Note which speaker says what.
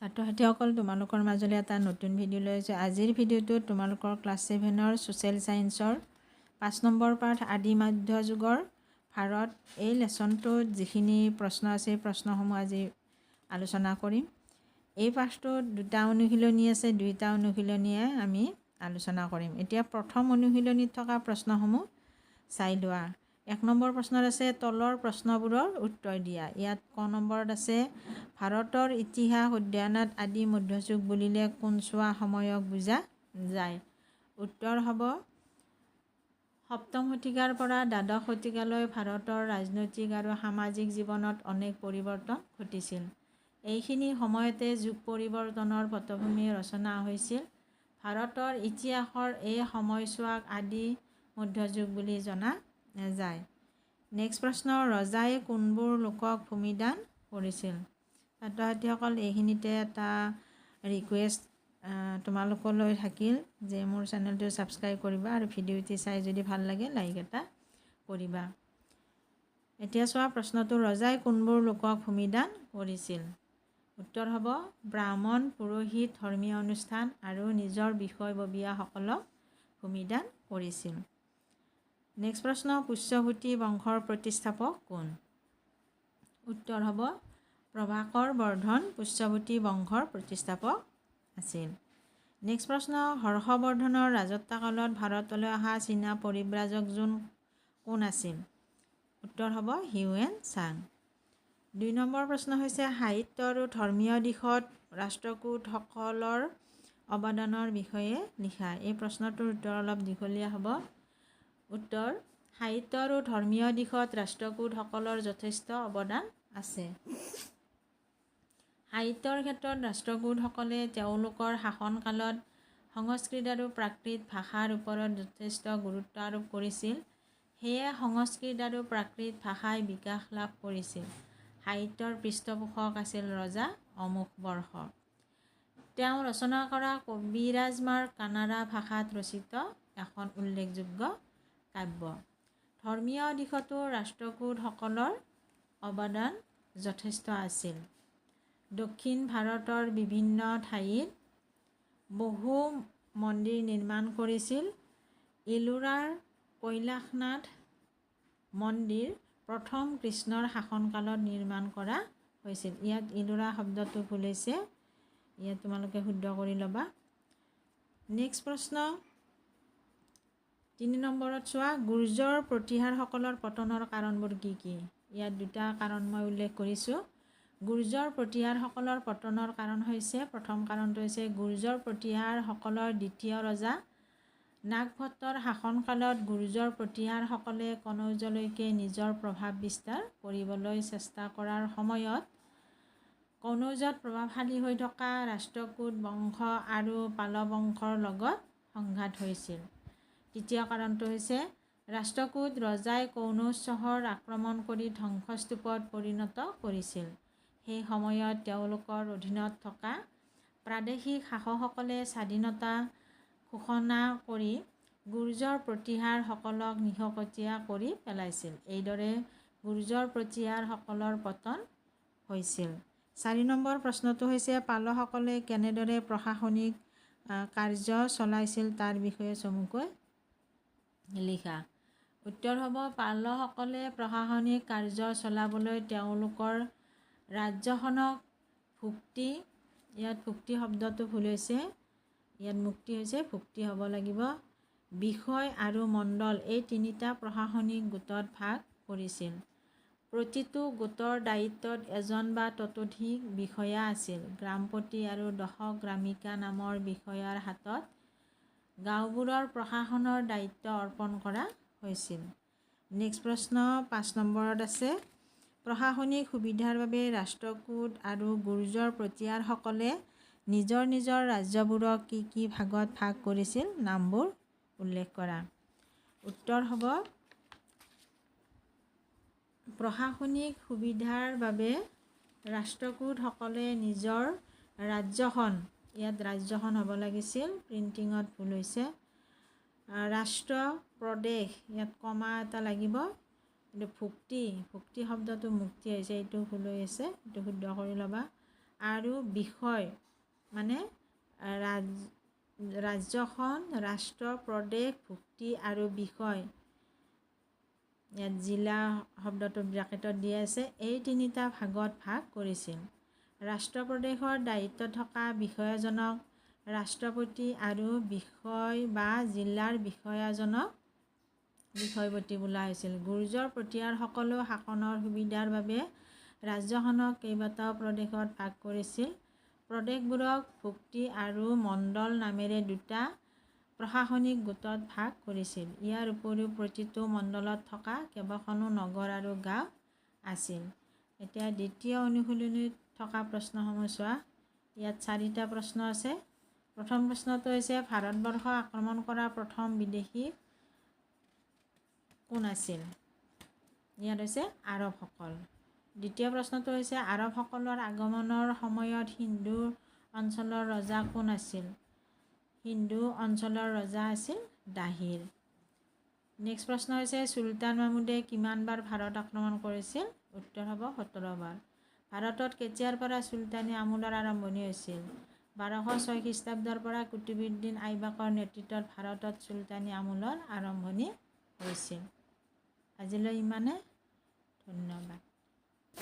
Speaker 1: ছাত্ৰ ছাত্ৰীসকল তোমালোকৰ মাজলৈ এটা নতুন ভিডিঅ' লৈ আহিছোঁ। আজিৰ ভিডিঅ'টোত তোমালোকৰ ক্লাছ 7ৰ ছ'চিয়েল ছায়েন্সৰ 5 নম্বৰ পাঠ আদি মধ্যযুগৰ ভাৰত এই লেচনটোত যিখিনি প্ৰশ্ন আছে সেই প্ৰশ্নসমূহ আজি আলোচনা কৰিম। এই পাঠটোত দুটা অনুশীলনী আছে, দুইটা অনুশীলনীয়ে আমি আলোচনা কৰিম। এতিয়া প্ৰথম অনুশীলনীত থকা প্ৰশ্নসমূহ চাই লোৱা। 1 নম্বৰ প্ৰশ্নত আছে তলৰ প্ৰশ্নবোৰৰ উত্তৰ দিয়া। ইয়াত ক নম্বৰত আছে ভাৰতৰ ইতিহাস অধ্যয়নত আদি মধ্যযুগ বুলিলে কোনছোৱা সময়ক বুজা যায়? উত্তৰ হ'ব 7ম শতিকাৰ পৰা দ্বাদশ শতিকালৈ ভাৰতৰ ৰাজনৈতিক আৰু সামাজিক জীৱনত অনেক পৰিৱৰ্তন ঘটিছিল। এইখিনি সময়তে যুগ পৰিৱৰ্তনৰ পটভূমি ৰচনা হৈছিল। ভাৰতৰ ইতিহাসৰ এই সময়ছোৱাক আদি মধ্যযুগ বুলি জনা যায়। নেক্সট প্ৰশ্ন, ৰজাই কোনবোৰ লোকক ভূমিদান কৰিছিল? ছাত্ৰ ছাত্ৰীসকল এইখিনিতে এটা ৰিকুৱেষ্ট তোমালোকলৈ থাকিল যে মোৰ চেনেলটো ছাবস্ক্ৰাইব কৰিবা আৰু ভিডিঅ'টি চাই যদি ভাল লাগে লাইক এটা কৰিবা। এতিয়া চোৱা প্ৰশ্নটো, ৰজাই কোনবোৰ লোকক ভূমিদান কৰিছিল? উত্তৰ হ'ব ব্ৰাহ্মণ, পুৰোহিত, ধৰ্মীয় অনুষ্ঠান আৰু নিজৰ বিষয়ববীয়াসকলক ভূমিদান কৰিছিল। নেক্সট প্ৰশ্ন, পুষ্যভূতি বংশৰ প্ৰতিষ্ঠাপক কোন? উত্তৰ হ'ব প্ৰভাকৰ বৰ্ধন পুষ্যভূতি বংশৰ প্ৰতিষ্ঠাপক আছিল। নেক্সট প্ৰশ্ন, হৰ্ষবৰ্ধনৰ ৰাজত্বকালত ভাৰতলৈ অহা চীনা পৰিব্ৰাজকজন কোন আছিল? উত্তৰ হ'ব হিউৱেন চাং। 2 নম্বৰ প্ৰশ্ন হৈছে সাহিত্য আৰু ধৰ্মীয় দিশত ৰাষ্ট্ৰকূটসকলৰ অৱদানৰ বিষয়ে লিখা। এই প্ৰশ্নটোৰ উত্তৰ অলপ দীঘলীয়া হ'ব। উত্তৰ, সাহিত্য আৰু ধৰ্মীয় দিশত ৰাষ্ট্ৰকূটসকলৰ যথেষ্ট অৱদান আছে। সাহিত্যৰ ক্ষেত্ৰত ৰাষ্ট্ৰকূটসকলে তেওঁলোকৰ শাসনকালত সংস্কৃত আৰু প্ৰাকৃত ভাষাৰ ওপৰত যথেষ্ট গুৰুত্ব আৰোপ কৰিছিল। সেয়ে সংস্কৃত আৰু প্ৰাকৃত ভাষাই বিকাশ লাভ কৰিছিল। সাহিত্যৰ পৃষ্ঠপোষক আছিল ৰজা অমোঘ বৰ্ষ। তেওঁ ৰচনা কৰা কবিৰাজমাৰ্গ কানাড়া ভাষাত ৰচিত এখন উল্লেখযোগ্য কাব্য। ধৰ্মীয় দিশতো ৰাষ্ট্ৰকূটসকলৰ অৱদান যথেষ্ট আছিল। দক্ষিণ ভাৰতৰ বিভিন্ন ঠাইত বহু মন্দিৰ নিৰ্মাণ কৰিছিল। ইলোৰাৰ কৈলাশনাথ মন্দিৰ প্ৰথম কৃষ্ণৰ শাসনকালত নিৰ্মাণ কৰা হৈছিল। ইয়াত ইলোৰা শব্দটো ভুল হৈছে, ইয়াত তোমালোকে শুদ্ধ কৰি ল'বা। নেক্সট প্ৰশ্ন 3 নম্বৰত চোৱা, গুৰ্জৰ প্ৰতিহাৰসকলৰ পতনৰ কাৰণবোৰ কি কি? ইয়াত দুটা কাৰণ মই উল্লেখ কৰিছোঁ। গুৰ্জৰ প্ৰতিহাৰসকলৰ পতনৰ কাৰণ হৈছে, প্ৰথম কাৰণটো হৈছে গুৰ্জৰ প্ৰতিহাৰসকলৰ দ্বিতীয় ৰজা নাগভট্টৰ শাসনকালত গুৰ্জৰ প্ৰতিহাৰসকলে কনৌজলৈকে নিজৰ প্ৰভাৱ বিস্তাৰ কৰিবলৈ চেষ্টা কৰাৰ সময়ত কনৌজত প্ৰভাৱশালী হৈ থকা ৰাষ্ট্ৰকূট বংশ আৰু পাল বংশৰ লগত সংঘাত হৈছিল। দ্বিতীয় কাৰণটো হৈছে ৰাষ্ট্ৰকূট ৰজাই কনৌজ চহৰ আক্ৰমণ কৰি ধ্বংসস্তূপত পৰিণত কৰিছিল। সেই সময়ত তেওঁলোকৰ অধীনত থকা প্ৰাদেশিক শাসকসকলে স্বাধীনতা ঘোষণা কৰি গুৰ্জৰ প্ৰতিহাৰসকলক নিশকতীয়া কৰি পেলাইছিল। এইদৰে গুৰ্জৰ প্ৰতিহাৰসকলৰ পতন হৈছিল। 4 নম্বৰ প্ৰশ্নটো হৈছে পালসকলে কেনেদৰে প্ৰশাসনিক কাৰ্য চলাইছিল তাৰ বিষয়ে চমুকৈ লিখা। উত্তৰ হ'ব পালসকলে প্ৰশাসনিক কাৰ্য চলাবলৈ তেওঁলোকৰ ৰাজ্যখনক ভুক্তি, ইয়াত ভুক্তি শব্দটো ভুল হৈছে, ইয়াত মুক্তি হৈছে, ভুক্তি হ'ব লাগিব, বিষয় আৰু মণ্ডল এই তিনিটা প্ৰশাসনিক গোটত ভাগ কৰিছিল। প্ৰতিটো গোটৰ দায়িত্বত এজন বা ততোধিক বিষয়া আছিল। গ্ৰামপতি আৰু দশক গ্ৰামিকা নামৰ বিষয়াৰ হাতত গাঁওবোৰৰ প্ৰশাসনৰ দায়িত্ব অৰ্পণ কৰা হৈছিল। নেক্সট প্ৰশ্ন 5 নম্বৰত আছে প্ৰশাসনিক সুবিধাৰ বাবে ৰাষ্ট্ৰকূট আৰু গুৰ্জৰ প্ৰতিহাৰসকলে নিজৰ নিজৰ ৰাজ্যবোৰক কি কি ভাগত ভাগ কৰিছিল নামবোৰ উল্লেখ কৰা। উত্তৰ হ'ব প্ৰশাসনিক সুবিধাৰ বাবে ৰাষ্ট্ৰকূটসকলে নিজৰ ৰাজ্যখন, ইয়াত ৰাজ্যখন হ'ব লাগিছিল, প্ৰিণ্টিঙত ভুল হৈছে, ৰাষ্ট্ৰ প্ৰদেশ, ইয়াত কমা এটা লাগিব, কিন্তু ভুক্তি শব্দটো মুক্তি হৈছে, এইটো ভুল হৈ আছে, এইটো শুদ্ধ কৰি ল'বা। আৰু বিষয় মানে ৰাজ্যখন, ৰাষ্ট্ৰ, প্ৰদেশ, ভুক্তি আৰু বিষয়, ইয়াত জিলা শব্দটো ব্ৰেকেটত দি আছে, এই তিনিটা ভাগত ভাগ কৰিছিল। ৰাষ্ট্ৰ প্ৰদেশৰ দায়িত্ব থকা বিষয়াজনক ৰাষ্ট্ৰপতি আৰু বিষয় বা জিলাৰ বিষয়াজনক বিষয়পতি বোলা হৈছিল। গুৰ্জৰ প্ৰতিয়াৰ সকলো শাসনৰ সুবিধাৰ বাবে ৰাজ্যখনক কেইবাটাও প্ৰদেশত ভাগ কৰিছিল। প্ৰদেশবোৰক ভুক্তি আৰু মণ্ডল নামেৰে দুটা প্ৰশাসনিক গোটত ভাগ কৰিছিল। ইয়াৰ উপৰিও প্ৰতিটো মণ্ডলত থকা কেইবাখনো নগৰ আৰু গাঁও আছিল। এতিয়া দ্বিতীয় অনুশীলনীত থকা প্ৰশ্নসমূহ চোৱা। ইয়াত 4টা প্ৰশ্ন আছে। প্ৰথম প্ৰশ্নটো হৈছে ভাৰতবৰ্ষ আক্ৰমণ কৰা প্ৰথম বিদেশী কোন আছিল? ইয়াত হৈছে আৰবসকল। দ্বিতীয় প্ৰশ্নটো হৈছে আৰবসকলৰ আগমনৰ সময়ত সিন্ধু অঞ্চলৰ ৰজা কোন আছিল? সিন্ধু অঞ্চলৰ ৰজা আছিল দাহিৰ। নেক্সট প্ৰশ্ন হৈছে চুলতান মাহমুদে কিমানবাৰ ভাৰত আক্ৰমণ কৰিছিল? উত্তৰ হ'ব 17 বাৰ। ভাৰতত কেতিয়াৰ পৰা চুলতানী আমোলৰ আৰম্ভণি হৈছিল? 1206 খ্ৰীষ্টাব্দৰ পৰা কুতুবুদ্দিন আইবাকৰ নেতৃত্বত ভাৰতত চুলতানী আমোলৰ আৰম্ভণি হৈছিল। আজিলৈ ইমানে। ধন্যবাদ।